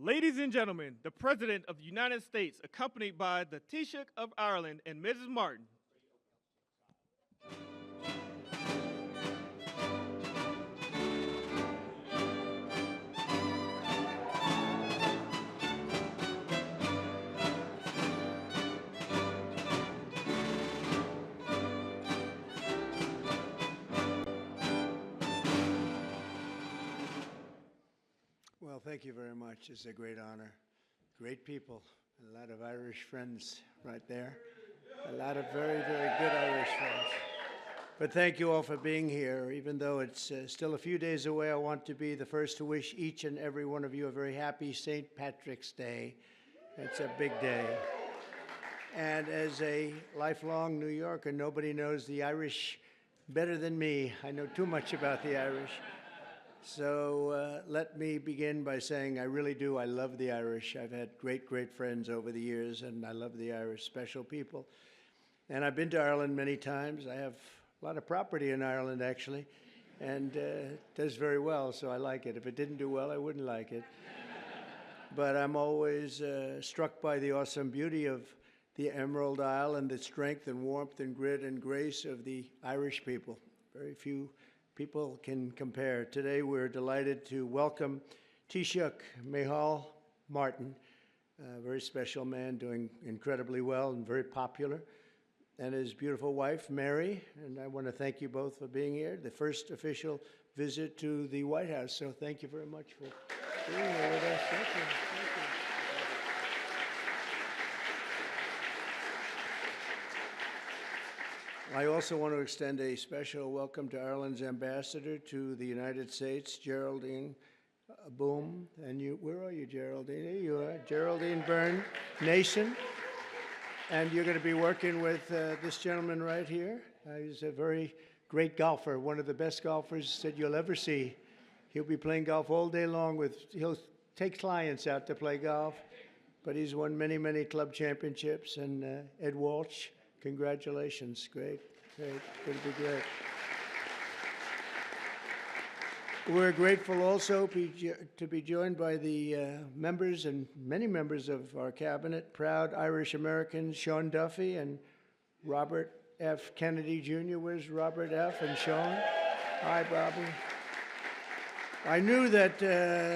Ladies and gentlemen, the President of the United States, accompanied by the Taoiseach of Ireland and Mrs. Martin. Well, thank you very much. It's a great honor. Great people. A lot of Irish friends right there. A lot of very, very good Irish friends. But thank you all for being here. Even though it's still a few days away, I want to be the first to wish each and every one of you a very happy St. Patrick's Day. It's a big day. And as a lifelong New Yorker, nobody knows the Irish better than me. I know too much about the Irish. So let me begin by saying I really do. I love the Irish. I've had great, great friends over the years, and I love the Irish, special people. And I've been to Ireland many times. I have a lot of property in Ireland, actually, and it does very well, so I like it. If it didn't do well, I wouldn't like it. But I'm always struck by the awesome beauty of the Emerald Isle and the strength and warmth and grit and grace of the Irish people. Very few people can compare. Today we're delighted to welcome Taoiseach Micheál Martin, a very special man doing incredibly well and very popular, and his beautiful wife, Mary. And I want to thank you both for being here. The first official visit to the White House, so thank you very much for being here with us. Thank you. Thank you. I also want to extend a special welcome to Ireland's ambassador to the United States, Geraldine Boom. And you, where are you, Geraldine? There you are, Geraldine Byrne Nation. And you're going to be working with this gentleman right here. He's a very great golfer, one of the best golfers that you'll ever see. He'll be playing golf all day long he'll take clients out to play golf, but he's won many, many club championships. And Ed Walsh, congratulations. Great, great. Going to be great. We're grateful also to be joined by the members and many members of our cabinet, proud Irish Americans, Sean Duffy and Robert F. Kennedy Jr. Where's Robert F. and Sean? Hi, Bobby. I knew that,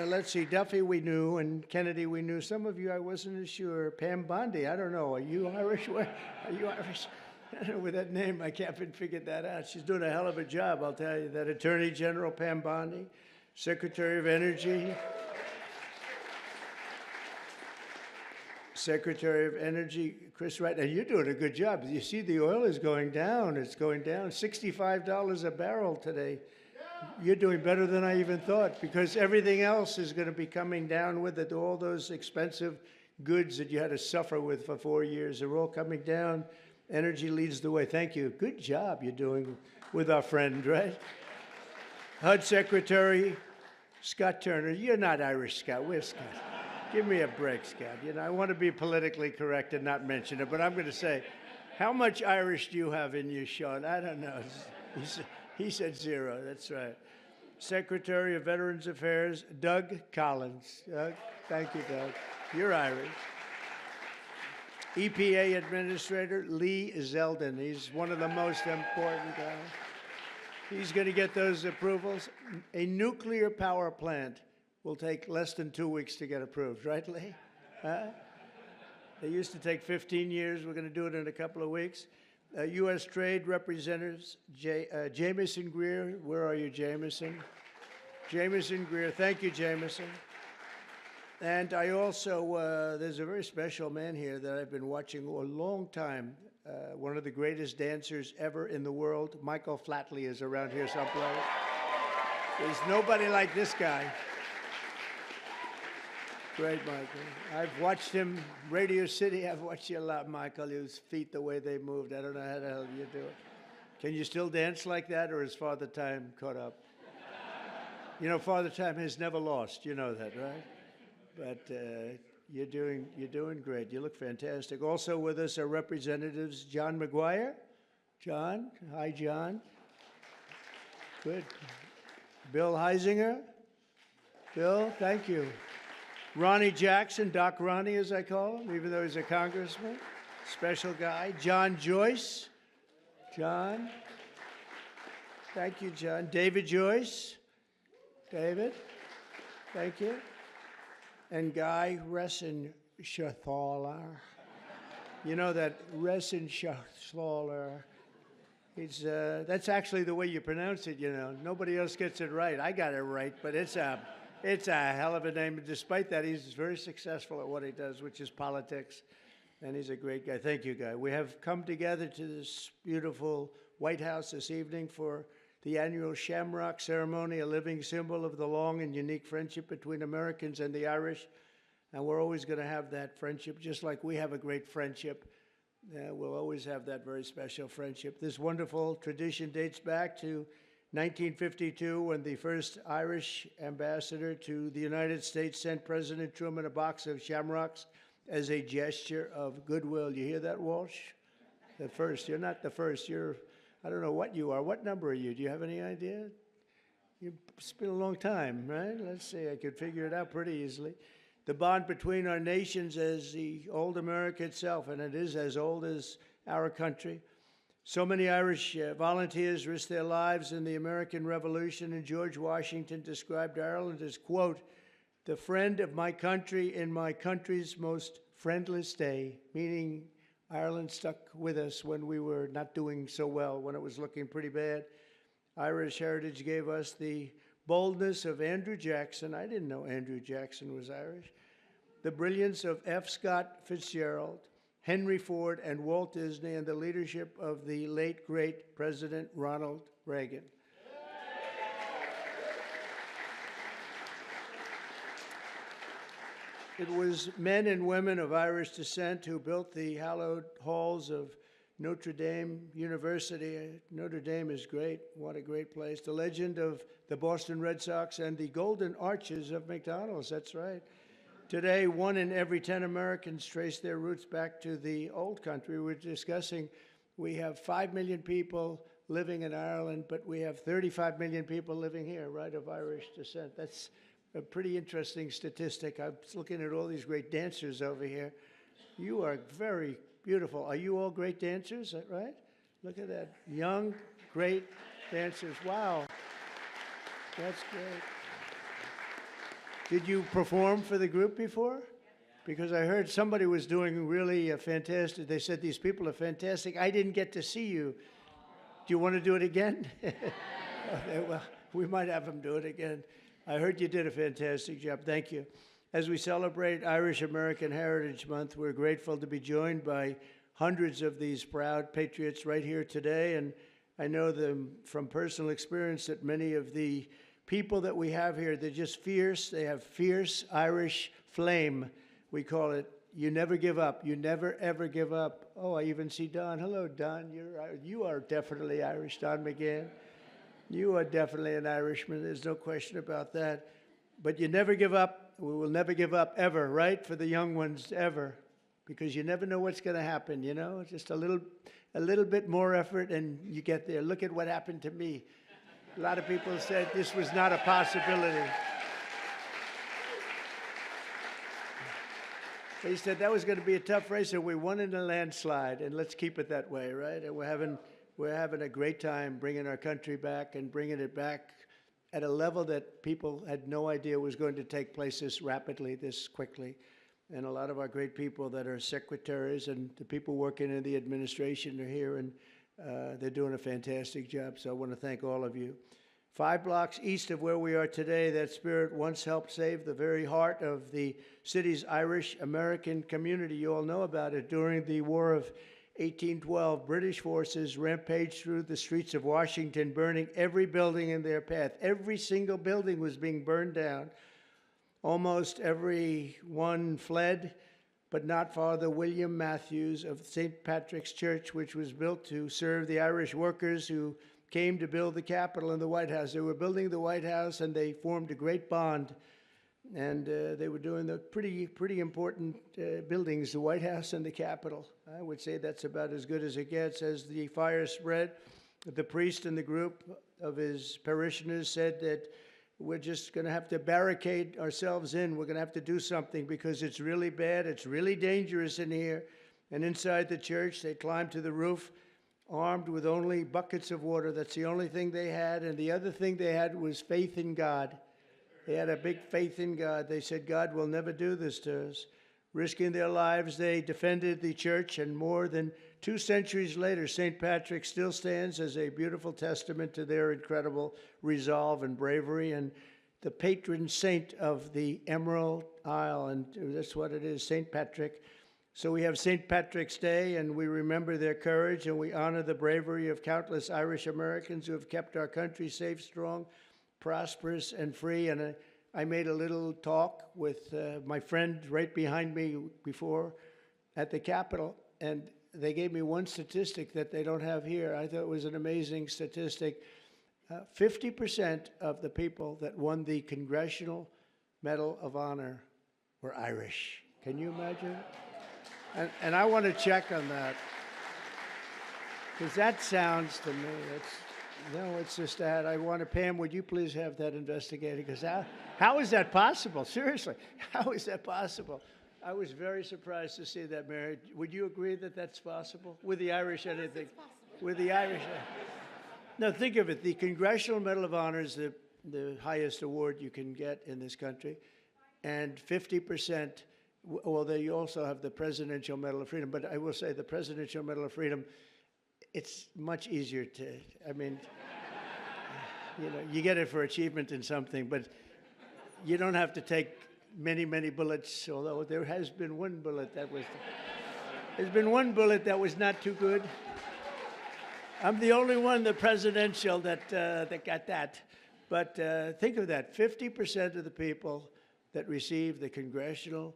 let's see, Duffy we knew, and Kennedy we knew. Some of you I wasn't as sure. Pam Bondi, I don't know. Are you Irish? Are you Irish? I don't know, with that name, I can't figure that out. She's doing a hell of a job, I'll tell you. That Attorney General Pam Bondi, Secretary of Energy. Secretary of Energy, Chris Wright. And you're doing a good job. You see the oil is going down. It's going down. $65 a barrel today. You're doing better than I even thought, because everything else is going to be coming down with it. All those expensive goods that you had to suffer with for 4 years are all coming down. Energy leads the way. Thank you. Good job you're doing with our friend, right? HUD Secretary Scott Turner. You're not Irish, Scott. Where's Scott? Give me a break, Scott. You know, I want to be politically correct and not mention it, but I'm going to say, how much Irish do you have in you, Sean? I don't know. He said 0. That's right. Secretary of Veterans Affairs, Doug Collins. Thank you, Doug. You're Irish. EPA Administrator Lee Zeldin. He's one of the most important guys. He's going to get those approvals. A nuclear power plant will take less than 2 weeks to get approved, right, Lee? They used to take 15 years. We're going to do it in a couple of weeks. U.S. Trade Representatives, Jameson Greer. Where are you, Jameson? Jameson Greer. Thank you, Jameson. And I also, there's a very special man here that I've been watching a long time. One of the greatest dancers ever in the world. Michael Flatley is around here someplace. There's nobody like this guy. Great, Michael. I've watched him, Radio City. I've watched you a lot, Michael. His feet, the way they moved. I don't know how the hell you do it. Can you still dance like that, or is Father Time caught up? You know, Father Time has never lost. You know that, right? But you're doing great. You look fantastic. Also with us are Representatives John McGuire. John, hi, John. Good. Bill Heisinger. Bill, thank you. Ronnie Jackson, Doc Ronnie as I call him, even though he's a congressman. Special guy. John Joyce. John. Thank you, John. David Joyce. David. Thank you. And Guy Resenshathaler. You know that Resenshathaler. That's actually the way you pronounce it, you know. Nobody else gets it right. I got it right, but it's a hell of a name. Despite that, he's very successful at what he does, which is politics. And he's a great guy. Thank you, Guy. We have come together to this beautiful White House this evening for the annual Shamrock ceremony, a living symbol of the long and unique friendship between Americans and the Irish. And we're always going to have that friendship, just like we have a great friendship. We'll always have that very special friendship. This wonderful tradition dates back to 1952, when the first Irish ambassador to the United States sent President Truman a box of Shamrocks as a gesture of goodwill. You hear that, Walsh? The first. You're not the first. I don't know what you are. What number are you? Do you have any idea? It's been a long time, right? Let's see. I could figure it out pretty easily. The bond between our nations is the old America itself, and it is as old as our country. So many Irish volunteers risked their lives in the American Revolution, and George Washington described Ireland as, quote, the friend of my country in my country's most friendless day, meaning Ireland stuck with us when we were not doing so well, when it was looking pretty bad. Irish heritage gave us the boldness of Andrew Jackson. I didn't know Andrew Jackson was Irish. The brilliance of F. Scott Fitzgerald, Henry Ford, and Walt Disney, and the leadership of the late, great President Ronald Reagan. It was men and women of Irish descent who built the hallowed halls of Notre Dame University. Notre Dame is great. What a great place. The legend of the Boston Red Sox and the golden arches of McDonald's. That's right. Today, 1 in every 10 Americans trace their roots back to the old country. We're discussing, we have 5 million people living in Ireland, but we have 35 million people living here, right, of Irish descent. That's a pretty interesting statistic. I was looking at all these great dancers over here. You are very beautiful. Are you all great dancers, right? Look at that. Young, great dancers. Wow. That's great. Did you perform for the group before? Because I heard somebody was doing really fantastic. They said these people are fantastic. I didn't get to see you. Do you want to do it again? Okay, well, we might have them do it again. I heard you did a fantastic job. Thank you. As we celebrate Irish American Heritage Month, we're grateful to be joined by hundreds of these proud patriots right here today. And I know them from personal experience that many of the people that we have here, they're just fierce. They have fierce Irish flame. We call it, you never give up. You never, ever give up. Oh, I even see Don. Hello, Don. You are definitely Irish, Don McGann. You are definitely an Irishman. There's no question about that. But you never give up. We will never give up ever, right? For the young ones, ever. Because you never know what's going to happen, you know? Just a little bit more effort and you get there. Look at what happened to me. A lot of people said this was not a possibility. They said that was going to be a tough race, and we won in a landslide, and let's keep it that way, right? And we're having a great time bringing our country back and bringing it back at a level that people had no idea was going to take place this rapidly, this quickly. And a lot of our great people that are secretaries and the people working in the administration are here, and they're doing a fantastic job. So I want to thank all of you. 5 blocks east of where we are today, that spirit once helped save the very heart of the city's Irish American community. You all know about it. During the War of 1812, British forces rampaged through the streets of Washington, burning every building in their path. Every single building was being burned down. Almost everyone fled, but not Father William Matthews of St. Patrick's Church, which was built to serve the Irish workers who came to build the Capitol and the White House. They were building the White House, and they formed a great bond. And they were doing the pretty important buildings, the White House and the Capitol. I would say that's about as good as it gets. As the fire spread, the priest and the group of his parishioners said that we're just going to have to barricade ourselves in. We're going to have to do something because it's really bad. It's really dangerous in here. And inside the church, they climbed to the roof armed with only buckets of water. That's the only thing they had. And the other thing they had was faith in God. They had a big faith in God. They said, God will never do this to us. Risking their lives, they defended the church, and more than 2 centuries later, St. Patrick still stands as a beautiful testament to their incredible resolve and bravery, and the patron saint of the Emerald Isle, and that's what it is, St. Patrick. So we have St. Patrick's Day, and we remember their courage, and we honor the bravery of countless Irish Americans who have kept our country safe, strong, prosperous, and free. And I made a little talk with my friend right behind me before at the Capitol, and they gave me one statistic that they don't have here. I thought it was an amazing statistic. 50% of the people that won the Congressional Medal of Honor were Irish. Can you imagine? And I want to check on that, because that sounds to me, it's just that. I want to, Pam, would you please have that investigated? Because how is that possible? Seriously, how is that possible? I was very surprised to see that, Mary. Would you agree that that's possible? With the Irish, anything? With the Irish? No, think of it. The Congressional Medal of Honor is the highest award you can get in this country. And 50%, well, they also have the Presidential Medal of Freedom. But I will say the Presidential Medal of Freedom, it's much easier to, I mean, you know, you get it for achievement in something, but you don't have to take many, many bullets, although there has been one bullet that was, there's been one bullet that was not too good. I'm the only one, the presidential, that got that. But think of that, 50% of the people that received the Congressional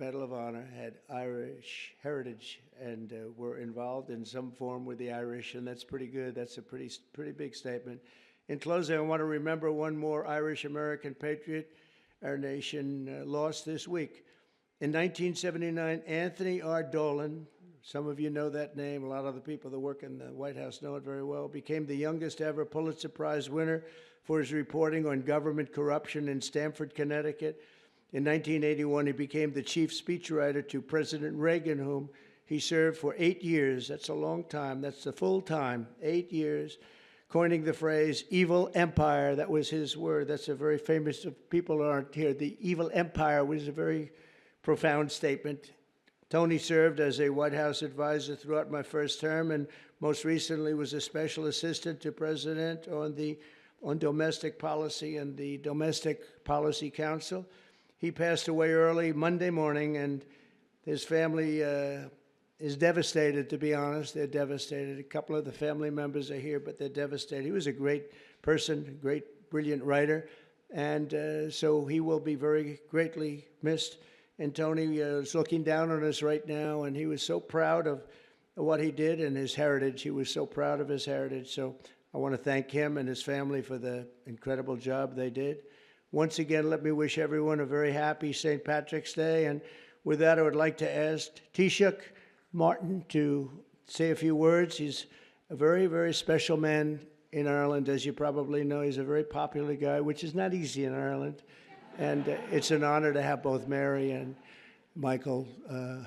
Medal of Honor had Irish heritage and were involved in some form with the Irish, and that's pretty good. That's a pretty big statement. In closing, I want to remember one more Irish-American patriot our nation lost this week. In 1979, Anthony R. Dolan, some of you know that name, a lot of the people that work in the White House know it very well, became the youngest ever Pulitzer Prize winner for his reporting on government corruption in Stamford, Connecticut. In 1981, he became the chief speechwriter to President Reagan, whom he served for 8 years. That's a long time. That's the full time, 8 years, coining the phrase evil empire. That was his word. That's a very famous, if people aren't here, the evil empire was a very profound statement. Tony served as a White House advisor throughout my first term, and most recently was a special assistant to President on domestic policy and the Domestic Policy Council. He passed away early Monday morning, and his family is devastated, to be honest. They're devastated. A couple of the family members are here, but they're devastated. He was a great person, a great, brilliant writer, and so he will be very greatly missed. And Tony is looking down on us right now, and he was so proud of what he did and his heritage. He was so proud of his heritage. So I want to thank him and his family for the incredible job they did. Once again, let me wish everyone a very happy St. Patrick's Day. And with that, I would like to ask Taoiseach Martin to say a few words. He's a very, very special man in Ireland. As you probably know, he's a very popular guy, which is not easy in Ireland. And it's an honor to have both Mary and Michael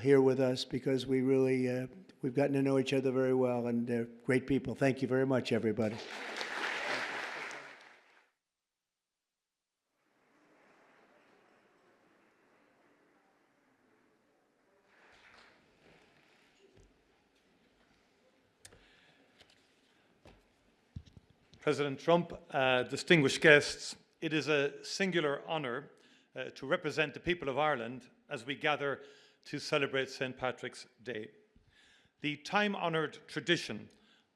here with us, because we really, we've gotten to know each other very well, and they're great people. Thank you very much, everybody. President Trump, distinguished guests, it is a singular honour to represent the people of Ireland as we gather to celebrate St. Patrick's Day. The time-honoured tradition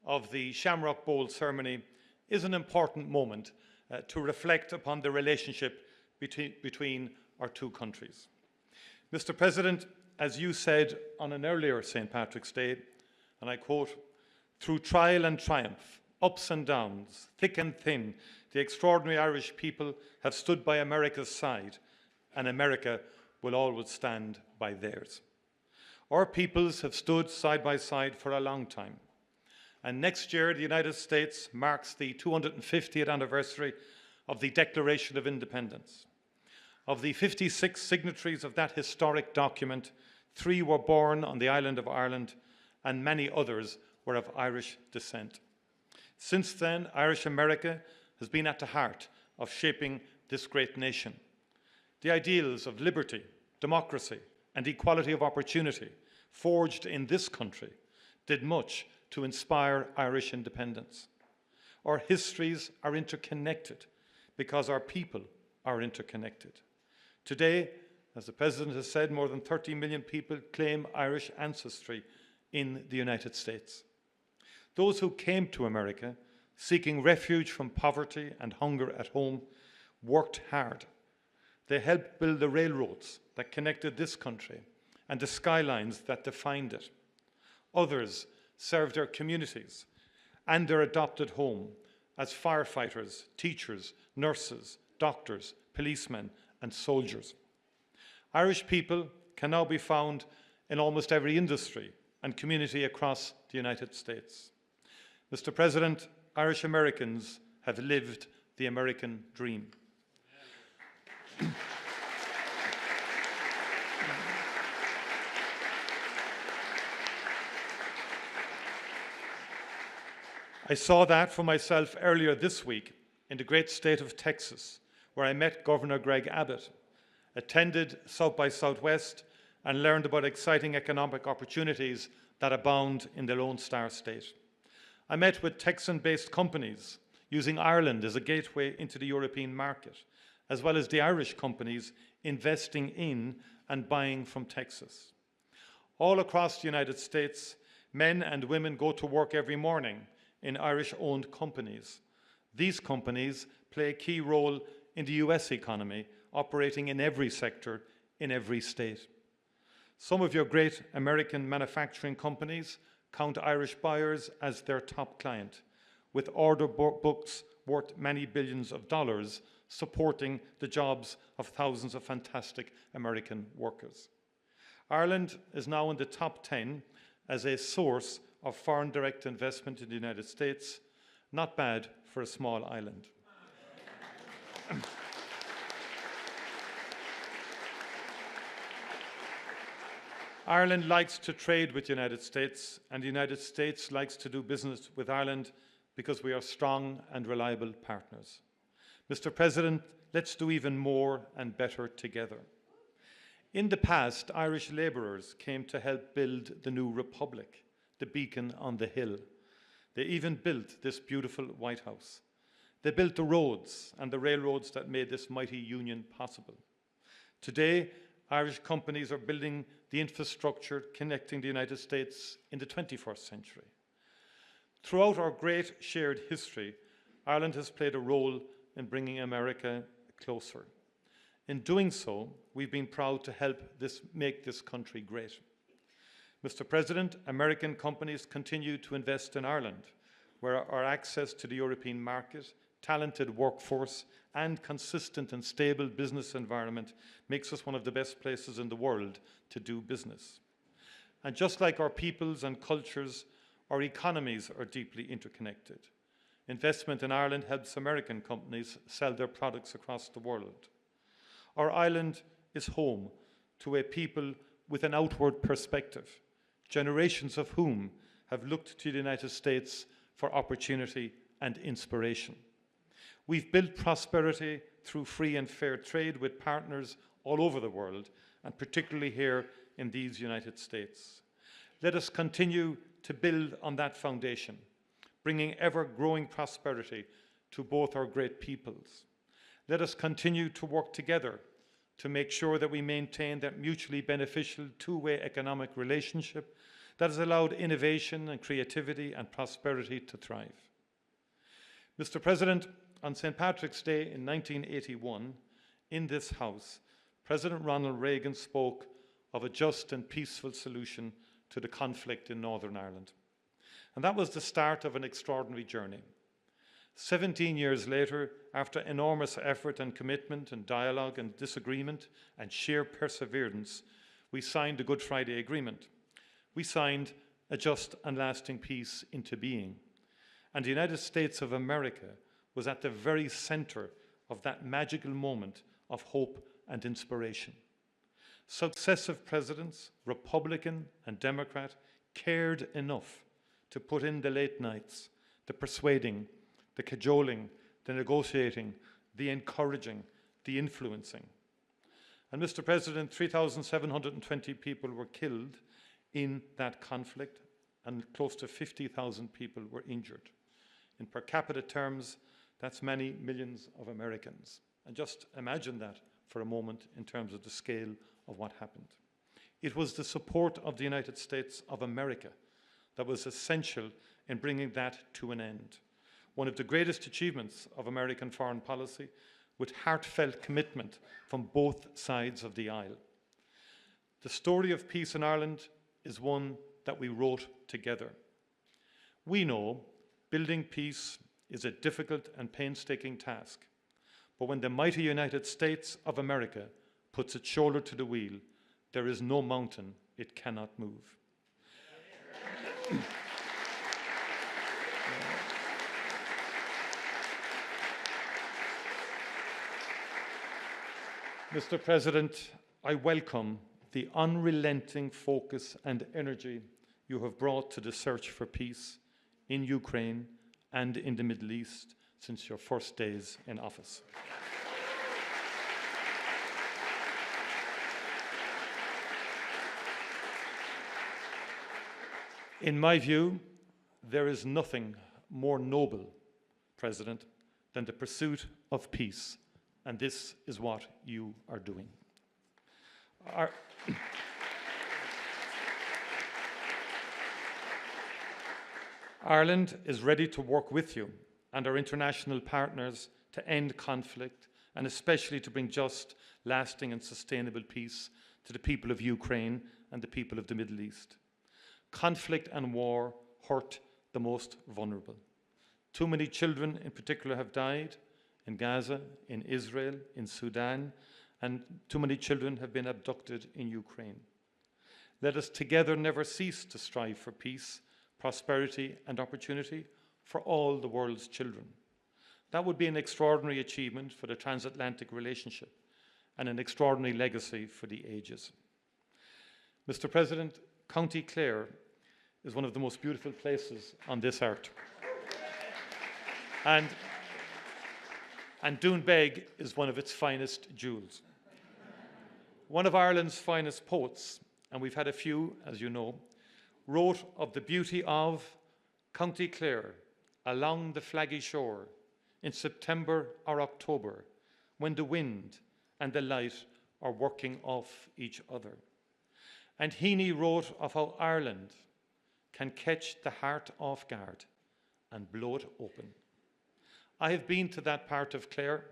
of the Shamrock Bowl ceremony is an important moment to reflect upon the relationship between our two countries. Mr. President, as you said on an earlier St. Patrick's Day, and I quote, "Through trial and triumph, ups and downs, thick and thin, the extraordinary Irish people have stood by America's side, and America will always stand by theirs." Our peoples have stood side by side for a long time. And next year, the United States marks the 250th anniversary of the Declaration of Independence. Of the 56 signatories of that historic document, 3 were born on the island of Ireland, and many others were of Irish descent. Since then, Irish America has been at the heart of shaping this great nation. The ideals of liberty, democracy, and equality of opportunity forged in this country did much to inspire Irish independence. Our histories are interconnected because our people are interconnected. Today, as the President has said, more than 30 million people claim Irish ancestry in the United States. Those who came to America seeking refuge from poverty and hunger at home worked hard. They helped build the railroads that connected this country and the skylines that defined it. Others served their communities and their adopted home as firefighters, teachers, nurses, doctors, policemen, and soldiers. Irish people can now be found in almost every industry and community across the United States. Mr. President, Irish Americans have lived the American dream. I saw that for myself earlier this week in the great state of Texas, where I met Governor Greg Abbott, attended South by Southwest, and learned about exciting economic opportunities that abound in the Lone Star State. I met with Texan-based companies using Ireland as a gateway into the European market, as well as the Irish companies investing in and buying from Texas. All across the United States, men and women go to work every morning in Irish-owned companies. These companies play a key role in the US economy, operating in every sector, in every state. Some of your great American manufacturing companies count Irish buyers as their top client, with order books worth many billions of dollars supporting the jobs of thousands of fantastic American workers. Ireland is now in the top 10 as a source of foreign direct investment in the United States. Not bad for a small island. Ireland likes to trade with the United States, and the United States likes to do business with Ireland because we are strong and reliable partners. Mr. President, let's do even more and better together. In the past, Irish labourers came to help build the new republic, the beacon on the hill. They even built this beautiful White House. They built the roads and the railroads that made this mighty union possible. Today, Irish companies are building the infrastructure connecting the United States in the 21st century. Throughout our great shared history, Ireland has played a role in bringing America closer. In doing so, we've been proud to help make this country great. Mr. President, American companies continue to invest in Ireland, where our access to the European market, talented workforce, and consistent and stable business environment makes us one of the best places in the world to do business. And just like our peoples and cultures, our economies are deeply interconnected. Investment in Ireland helps American companies sell their products across the world. Our island is home to a people with an outward perspective, generations of whom have looked to the United States for opportunity and inspiration. We've built prosperity through free and fair trade with partners all over the world, and particularly here in these United States. Let us continue to build on that foundation, bringing ever-growing prosperity to both our great peoples. Let us continue to work together to make sure that we maintain that mutually beneficial two-way economic relationship that has allowed innovation and creativity and prosperity to thrive. Mr. President, on St. Patrick's Day in 1981, in this House, President Ronald Reagan spoke of a just and peaceful solution to the conflict in Northern Ireland. And that was the start of an extraordinary journey. 17 years later, after enormous effort and commitment and dialogue and disagreement and sheer perseverance, we signed the Good Friday Agreement. We signed a just and lasting peace into being. And the United States of America was at the very center of that magical moment of hope and inspiration. Successive presidents, Republican and Democrat, cared enough to put in the late nights, the persuading, the cajoling, the negotiating, the encouraging, the influencing. And Mr. President, 3,720 people were killed in that conflict, and close to 50,000 people were injured. In per capita terms, that's many millions of Americans. And just imagine that for a moment in terms of the scale of what happened. It was the support of the United States of America that was essential in bringing that to an end. One of the greatest achievements of American foreign policy, with heartfelt commitment from both sides of the aisle. The story of peace in Ireland is one that we wrote together. We know building peace is a difficult and painstaking task, but when the mighty United States of America puts its shoulder to the wheel, there is no mountain it cannot move. Mr. President, I welcome the unrelenting focus and energy you have brought to the search for peace in Ukraine and in the Middle East since your first days in office. In my view, there is nothing more noble, President, than the pursuit of peace, and this is what you are doing. Ireland is ready to work with you and our international partners to end conflict and especially to bring just, lasting and sustainable peace to the people of Ukraine and the people of the Middle East. Conflict and war hurt the most vulnerable. Too many children in particular have died in Gaza, in Israel, in Sudan, and too many children have been abducted in Ukraine. Let us together never cease to strive for peace, prosperity and opportunity for all the world's children. That would be an extraordinary achievement for the transatlantic relationship and an extraordinary legacy for the ages. Mr. President, County Clare is one of the most beautiful places on this earth. And Doonbeg is one of its finest jewels. One of Ireland's finest poets, and we've had a few, as you know, wrote of the beauty of County Clare along the flaggy shore in September or October, when the wind and the light are working off each other. And Heaney wrote of how Ireland can catch the heart off guard and blow it open. I have been to that part of Clare,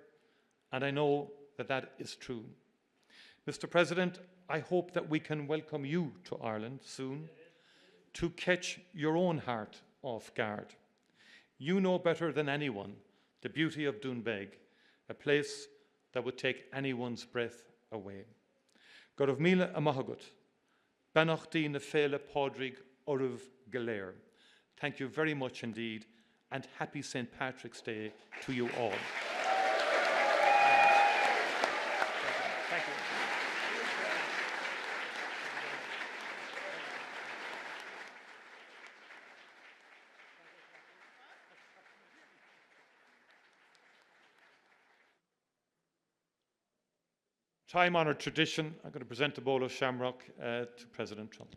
and I know that that is true. Mr. President, I hope that we can welcome you to Ireland soon to catch your own heart off guard. You know better than anyone the beauty of Doonbeg, a place that would take anyone's breath away. Gorv míle amahagut, Banachdi na féle Podrig Oruv Galer. Thank you very much indeed, and happy St. Patrick's Day to you all. Thank you. Time-honoured tradition, I'm going to present a bowl of Shamrock to President Trump.